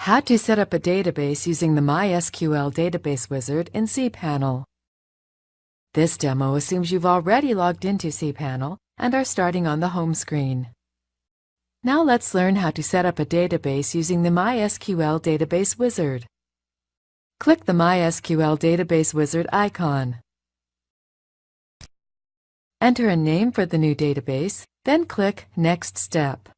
How to set up a database using the MySQL database wizard in cPanel. This demo assumes you've already logged into cPanel and are starting on the home screen. Now let's learn how to set up a database using the MySQL database wizard. Click the MySQL database wizard icon. Enter a name for the new database, then click Next Step.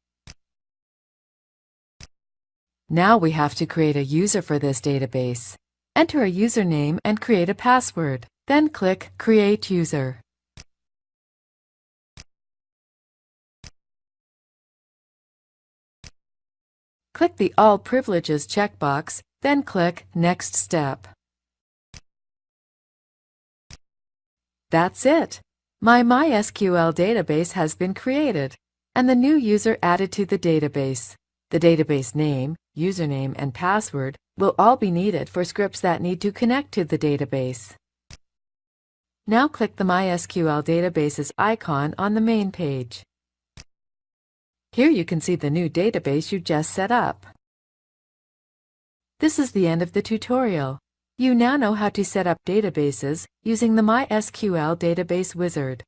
Now we have to create a user for this database. Enter a username and create a password, then click Create User. Click the All Privileges checkbox, then click Next Step. That's it! My MySQL database has been created, and the new user added to the database. The database name, username, and password will all be needed for scripts that need to connect to the database. Now click the MySQL databases icon on the main page. Here you can see the new database you just set up. This is the end of the tutorial. You now know how to set up databases using the MySQL database wizard.